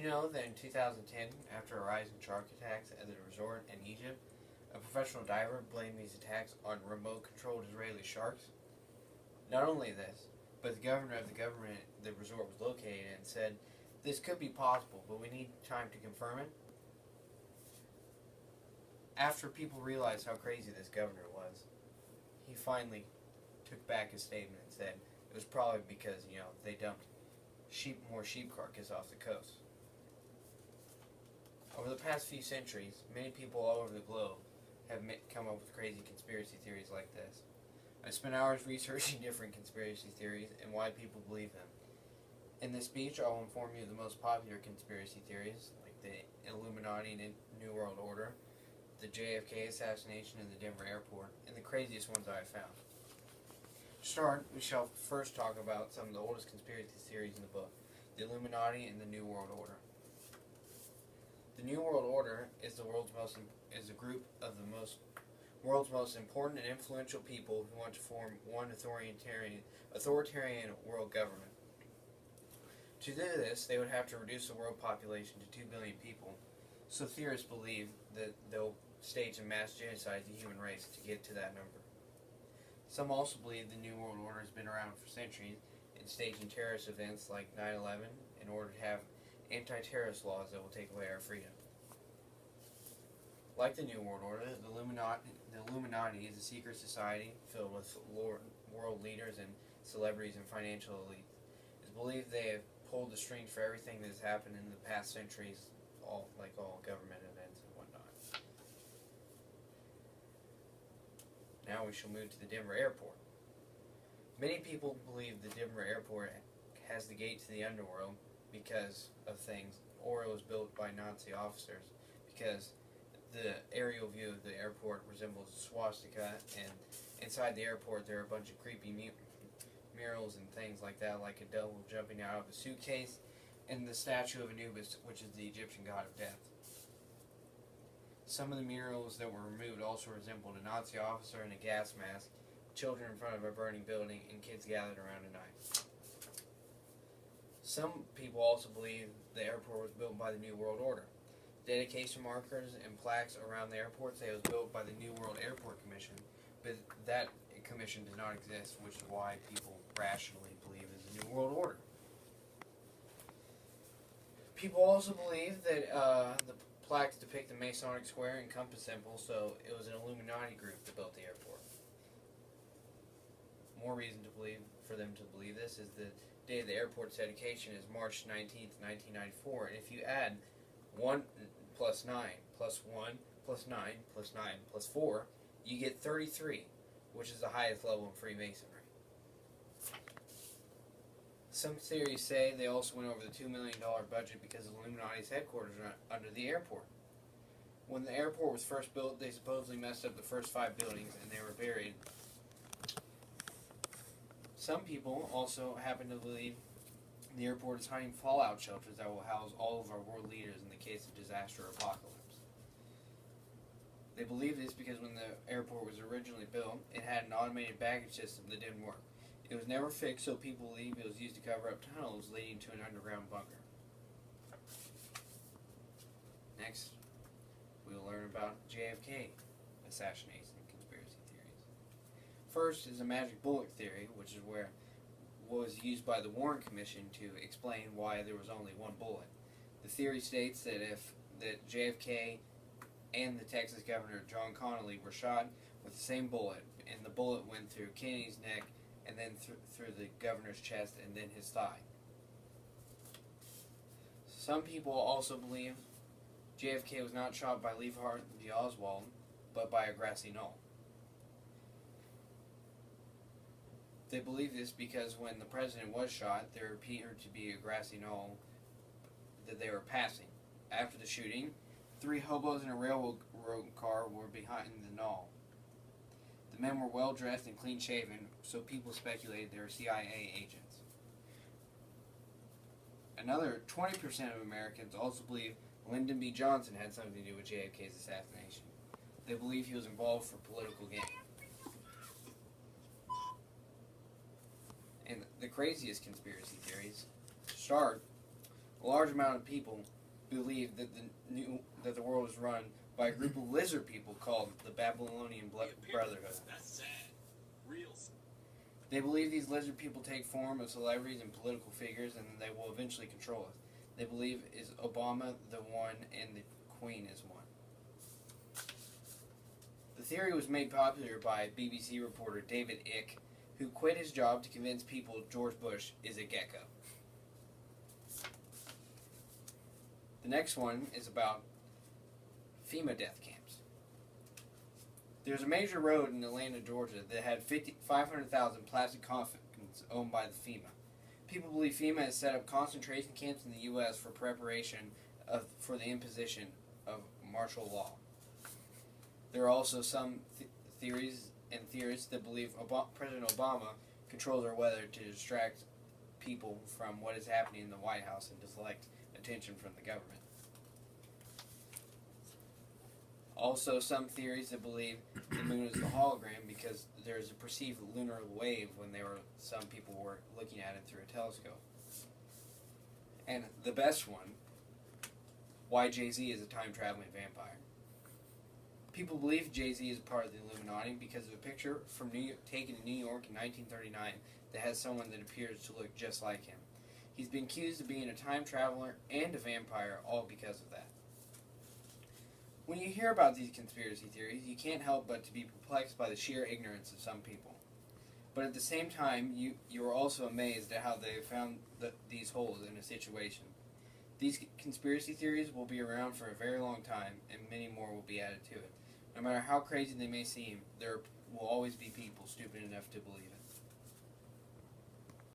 you know that in 2010, after a rise in shark attacks at the resort in Egypt, a professional diver blamed these attacks on remote-controlled Israeli sharks? Not only this, but the governor of the government the resort was located in said, "This could be possible, but we need time to confirm it." After people realized how crazy this governor was, he finally took back his statement and said it was probably because, they dumped more sheep carcass off the coast. Over the past few centuries, many people all over the globe have come up with crazy conspiracy theories like this. I spent hours researching different conspiracy theories and why people believe them. In this speech, I will inform you of the most popular conspiracy theories, like the Illuminati and New World Order, the JFK assassination in the Denver airport, and the craziest ones I have found. To start, we shall first talk about some of the oldest conspiracy theories in the book, the Illuminati and the New World Order. The New World Order is a group of the world's most important and influential people who want to form one authoritarian world government. To do this, they would have to reduce the world population to 2 billion people, so theorists believe that they'll stage a mass genocide of the human race to get to that number. Some also believe the New World Order has been around for centuries and staging terrorist events like 9/11 in order to have anti-terrorist laws that will take away our freedom. Like the New World Order, the Illuminati is a secret society filled with world leaders and celebrities and financial elites. It's believed they have pulled the strings for everything that has happened in the past centuries, all government events and whatnot. Now we shall move to the Denver airport. Many people believe the Denver airport has the gate to the underworld because of things, or it was built by Nazi officers, because the aerial view of the airport resembles a swastika, and inside the airport there are a bunch of creepy murals and things like that, like a devil jumping out of a suitcase, and the statue of Anubis, which is the Egyptian god of death. Some of the murals that were removed also resembled a Nazi officer in a gas mask, children in front of a burning building, and kids gathered around a knife. Some people also believe the airport was built by the New World Order. Dedication markers and plaques around the airport say it was built by the New World Airport Commission, but that commission does not exist, which is why people rationally believe it's the New World Order. People also believe that the plaques depict the Masonic square and compass symbol, so it was an Illuminati group that built the airport. More reason for them to believe this is the day of the airport's dedication is March 19th, 1994, and if you add 1 plus 9 plus 1 plus 9 plus 9 plus 4, you get 33, which is the highest level in Freemasonry. Some theories say they also went over the $2 million budget because the Illuminati's headquarters are under the airport. When the airport was first built, they supposedly messed up the first 5 buildings and they were buried. Some people also happen to believe the airport is hiding fallout shelters that will house all of our world leaders in the case of disaster or apocalypse. They believe this because when the airport was originally built, it had an automated baggage system that didn't work. It was never fixed, so people believe it was used to cover up tunnels leading to an underground bunker. Next, we will learn about JFK assassination conspiracy theories. First is a magic bullet theory, which is what was used by the Warren Commission to explain why there was only one bullet. The theory states that JFK and the Texas governor John Connally were shot with the same bullet, and the bullet went through Kennedy's neck and then through the governor's chest and then his thigh. Some people also believe JFK was not shot by Lee Harvey Oswald, but by a grassy knoll. They believe this because when the president was shot, there appeared to be a grassy knoll that they were passing. After the shooting, 3 hobos in a railroad car were behind the knoll. The men were well dressed and clean shaven, so people speculated they were CIA agents. Another 20% of Americans also believe Lyndon B. Johnson had something to do with JFK's assassination. They believe he was involved for political gain. And the craziest conspiracy theories start A large amount of people believe that the world is run by a group of lizard people called the Babylonian Brotherhood. That's sad. Real sad. They believe these lizard people take form of celebrities and political figures, and they will eventually control us. They believe is Obama the one and the Queen is one. The theory was made popular by BBC reporter David Icke, who quit his job to convince people George Bush is a gecko. The next one is about FEMA death camps. There's a major road in Atlanta, Georgia that had 500,000 plastic coffins owned by the FEMA. People believe FEMA has set up concentration camps in the U.S. for preparation for the imposition of martial law. There are also some theorists that believe President Obama controls our weather to distract people from what is happening in the White House and deflect attention from the government. Also, some theories that believe the moon is the hologram because there's a perceived lunar wave when some people were looking at it through a telescope. And the best one, why Jay-Z is a time-traveling vampire. People believe Jay-Z is part of the Illuminati because of a picture from taken in New York in 1939 that has someone that appears to look just like him. He's been accused of being a time traveler and a vampire, all because of that. When you hear about these conspiracy theories, you can't help but to be perplexed by the sheer ignorance of some people. But at the same time, you are also amazed at how they found these holes in a situation. These conspiracy theories will be around for a very long time, and many more will be added to it. No matter how crazy they may seem, there will always be people stupid enough to believe